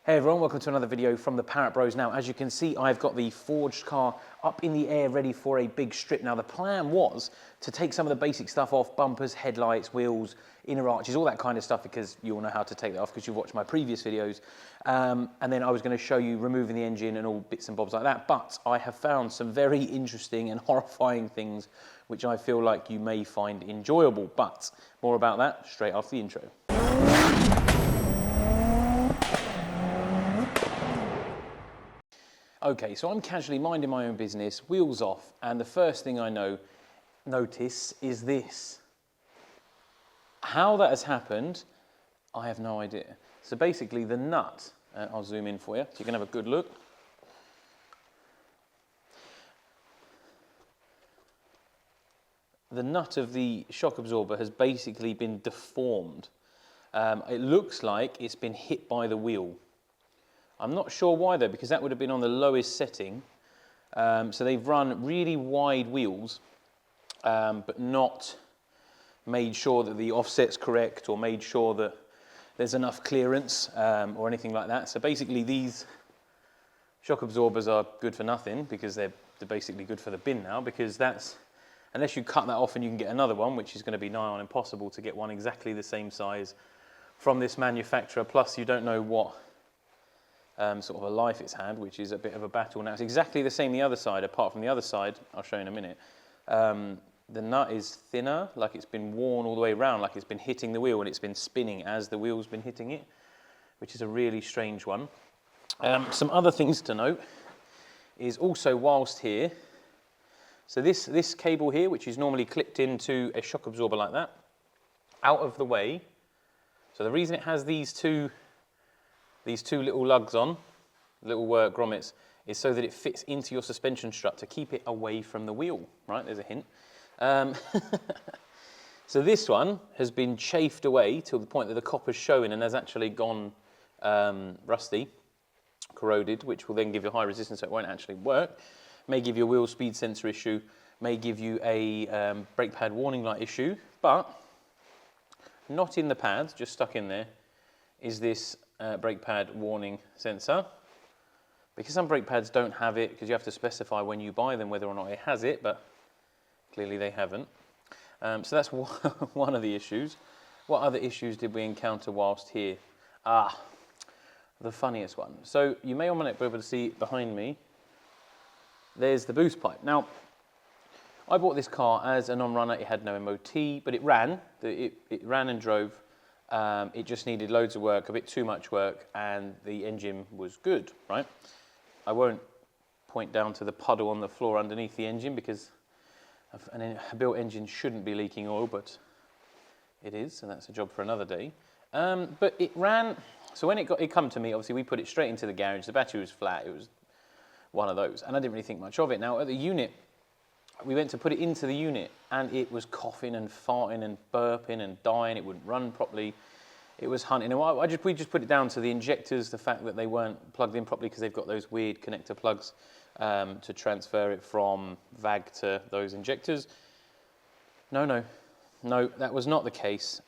Hey everyone, welcome to another video from the Parrot Bros. Now, as you can see, I've got the forged car up in the air ready for a big strip. Now, the plan was to take some of the basic stuff off, bumpers, headlights, wheels, inner arches, all that kind of stuff, because you all know how to take that off because you've watched my previous videos. And then I was going to show you removing the engine and all bits and bobs like that. But I have found some very interesting and horrifying things which I feel like you may find enjoyable. But more about that straight after the intro. Okay, so I'm casually minding my own business, wheels off, and the first thing I notice is this. How that has happened, I have no idea. So basically the nut, I'll zoom in for you so you can have a good look. The nut of the shock absorber has basically been deformed. It looks like it's been hit by the wheel. I'm not sure why though, because that would have been on the lowest setting. So they've run really wide wheels, but not made sure that the offset's correct or made sure that there's enough clearance or anything like that. So basically these shock absorbers are good for nothing because they're basically good for the bin now, because that's, unless you cut that off and you can get another one, which is going to be nigh on impossible to get one exactly the same size from this manufacturer, plus you don't know what sort of a life it's had, which is a bit of a battle. Now it's exactly the same the other side, apart from the other side, I'll show you in a minute. The nut is thinner, like it's been worn all the way around, like it's been hitting the wheel and it's been spinning as the wheel's been hitting it, which is a really strange one. Some other things to note is also whilst here, so this cable here, which is normally clipped into a shock absorber like that, out of the way. So the reason it has these two little lugs on, little grommets, is so that it fits into your suspension strut to keep it away from the wheel, right? There's a hint. So this one has been chafed away to the point that the copper's showing and has actually gone rusty, corroded, which will then give you high resistance, so it won't actually work. May give you a wheel speed sensor issue, may give you a brake pad warning light issue, but not in the pads, just stuck in there, is this brake pad warning sensor. Because some brake pads don't have it, because you have to specify when you buy them whether or not it has it, but clearly they haven't. So that's one of the issues. What other issues did we encounter whilst here? The funniest one. So you may or may not be able to see behind me, there's the boost pipe. Now, I bought this car as a non-runner. It had no MOT, but it ran. It ran and drove. It just needed loads of work, a bit too much work, and the engine was good, right? I won't point down to the puddle on the floor underneath the engine, because a built engine shouldn't be leaking oil, but it is, and that's a job for another day. But it ran, so when it come to me, obviously we put it straight into the garage. The battery was flat, it was one of those, and I didn't really think much of it. Now at the unit, we went to put it into the unit and it was coughing and farting and burping and dying. It wouldn't run properly. It was hunting. And we just put it down to the injectors, the fact that they weren't plugged in properly because they've got those weird connector plugs to transfer it from VAG to those injectors. No, that was not the case.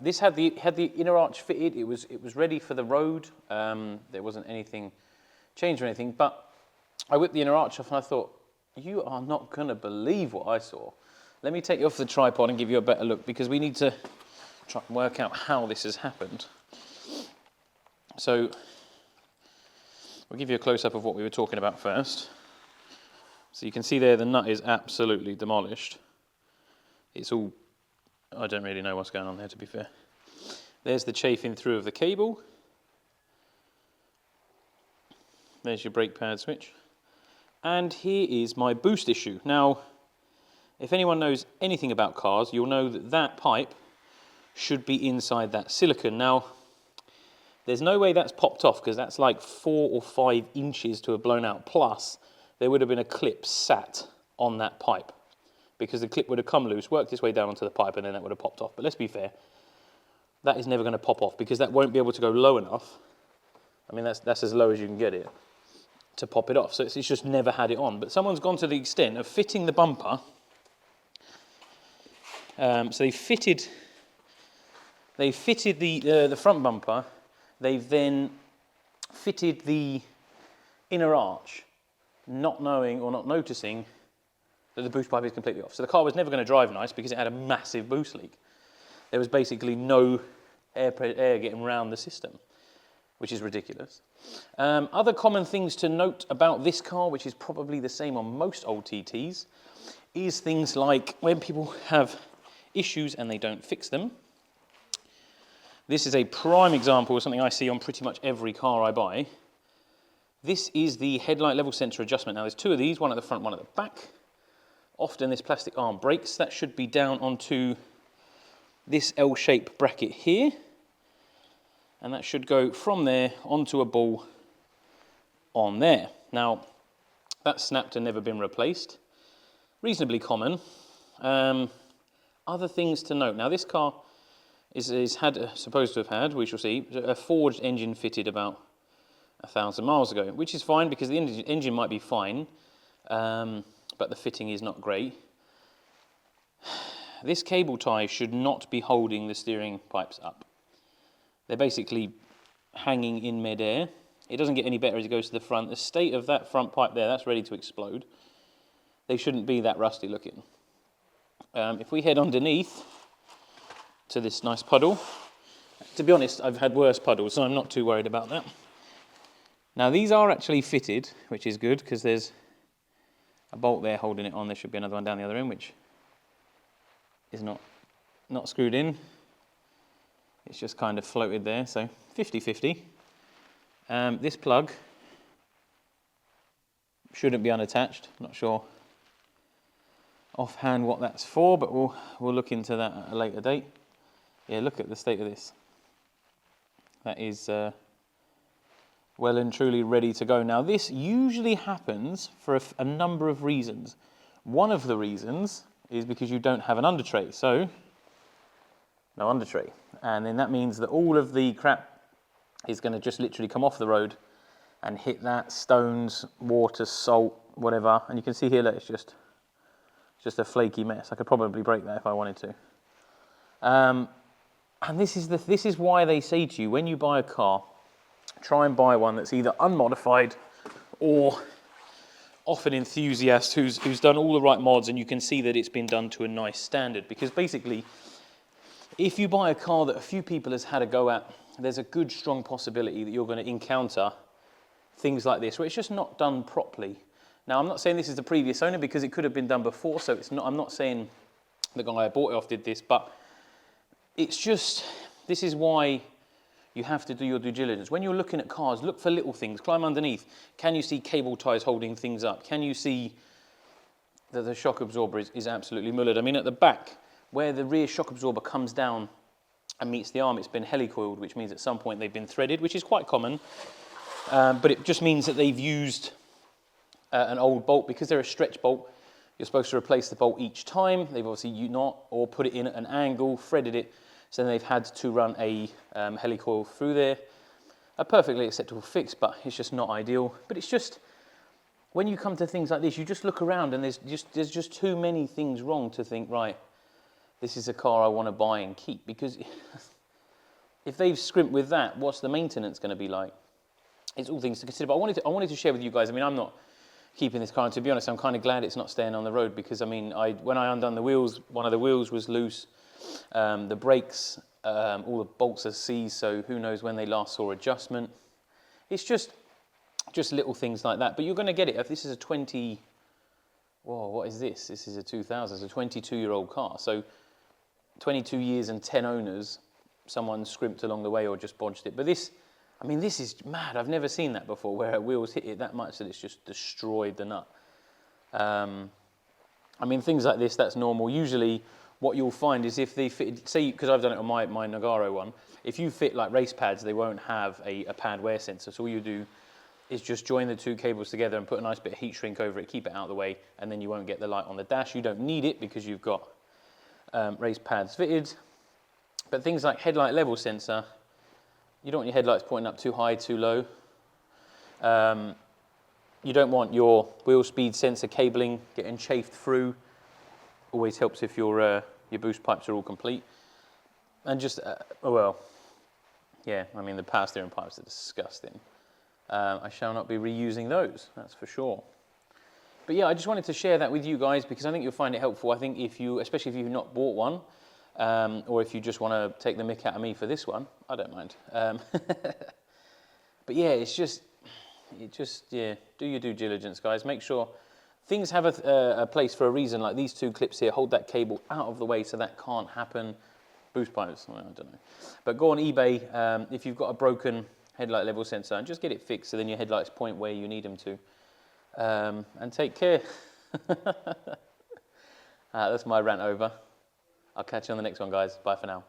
This had the inner arch fitted. It was ready for the road. There wasn't anything changed or anything, but I whipped the inner arch off and I thought, you are not going to believe what I saw. Let me take you off the tripod and give you a better look, because we need to try and work out how this has happened. So we'll give you a close-up of what we were talking about first. So you can see there the nut is absolutely demolished. It's all, I don't really know what's going on there, to be fair. There's the chafing through of the cable. There's your brake pad switch. And here is my boost issue. Now, if anyone knows anything about cars, you'll know that that pipe should be inside that silicone. Now, there's no way that's popped off, because that's like 4 or 5 inches to have blown out. Plus, there would have been a clip sat on that pipe, because the clip would have come loose, worked its way down onto the pipe, and then that would have popped off. But let's be fair, that is never going to pop off, because that won't be able to go low enough. I mean, that's as low as you can get it to pop it off. So it's just never had it on. But someone's gone to the extent of fitting the bumper. So they fitted the front bumper. They've then fitted the inner arch, not knowing or not noticing that the boost pipe is completely off. So the car was never going to drive nice because it had a massive boost leak. There was basically no air getting around the system, which is ridiculous. Other common things to note about this car, which is probably the same on most old TTs, is things like when people have issues and they don't fix them. This is a prime example of something I see on pretty much every car I buy. This is the headlight level sensor adjustment. Now there's two of these, one at the front, one at the back. Often this plastic arm breaks. That should be down onto this L-shaped bracket here. And that should go from there onto a ball on there. Now, that's snapped and never been replaced. Reasonably common. Other things to note. Now, this car is supposed to have had, we shall see, a forged engine fitted about 1,000 miles ago, which is fine because the engine might be fine, but the fitting is not great. This cable tie should not be holding the steering pipes up. They're basically hanging in midair. It doesn't get any better as it goes to the front. The state of that front pipe there, that's ready to explode. They shouldn't be that rusty looking. If we head underneath to this nice puddle, to be honest, I've had worse puddles, so I'm not too worried about that. Now these are actually fitted, which is good because there's a bolt there holding it on. There should be another one down the other end, which is not screwed in. It's just kind of floated there, so 50-50. This plug shouldn't be unattached. Not sure offhand what that's for, but we'll look into that at a later date. Yeah, look at the state of this. That is well and truly ready to go. Now this usually happens for a number of reasons. One of the reasons is because you don't have an under tray, so no under tray. And then that means that all of the crap is going to just literally come off the road and hit that, stones, water, salt, whatever. And you can see here that it's just a flaky mess. I could probably break that if I wanted to. And this is why they say to you, when you buy a car, try and buy one that's either unmodified or off an enthusiast who's done all the right mods, and you can see that it's been done to a nice standard. Because basically, if you buy a car that a few people has had a go at, there's a good, strong possibility that you're going to encounter things like this, where it's just not done properly. Now, I'm not saying this is the previous owner, because it could have been done before, so it's not. I'm not saying the guy I bought it off did this, but it's just, this is why you have to do your due diligence. When you're looking at cars, look for little things. Climb underneath. Can you see cable ties holding things up? Can you see that the shock absorber is absolutely mullered? I mean, at the back, where the rear shock absorber comes down and meets the arm, it's been helicoiled, which means at some point they've been threaded, which is quite common. But it just means that they've used an old bolt. Because they're a stretch bolt, you're supposed to replace the bolt each time. They've obviously not, or put it in at an angle, threaded it, so then they've had to run a helicoil through there. A perfectly acceptable fix, but it's just not ideal. But it's just, when you come to things like this, you just look around and there's just too many things wrong to think, right, this is a car I want to buy and keep. Because if they've scrimped with that, what's the maintenance going to be like? It's all things to consider. But I wanted to share with you guys, I mean, I'm not keeping this car, and to be honest, I'm kind of glad it's not staying on the road, because I mean, when I undone the wheels, one of the wheels was loose. The brakes, all the bolts are seized, so who knows when they last saw adjustment. It's just little things like that. But you're going to get it. If this is a what is this? This is a 2000, it's a 22-year-old car. So 22 years and 10 owners, someone scrimped along the way or just bodged it. But this, I mean, this is mad. I've never seen that before, where a wheel's hit it that much that it's just destroyed the nut. I mean, things like this, that's normal. Usually, what you'll find is if they fit, say, because I've done it on my Nagaro one, if you fit like race pads, they won't have a pad wear sensor. So all you do is just join the two cables together and put a nice bit of heat shrink over it, keep it out of the way, and then you won't get the light on the dash. You don't need it because you've got race pads fitted. But things like headlight level sensor, you don't want your headlights pointing up too high, too low. You don't want your wheel speed sensor cabling getting chafed through. Always helps if your boost pipes are all complete. And just, yeah, I mean, the power steering pipes are disgusting. I shall not be reusing those, that's for sure. But yeah, I just wanted to share that with you guys because I think you'll find it helpful. I think if you, especially if you've not bought one, or if you just want to take the mick out of me for this one, I don't mind. But yeah, yeah, do your due diligence, guys. Make sure things have a place for a reason, like these two clips here. Hold that cable out of the way so that can't happen. Boost pipes, well, I don't know. But go on eBay if you've got a broken headlight level sensor and just get it fixed so then your headlights point where you need them to. And take care. That's my rant over. I'll catch you on the next one, guys. Bye for now.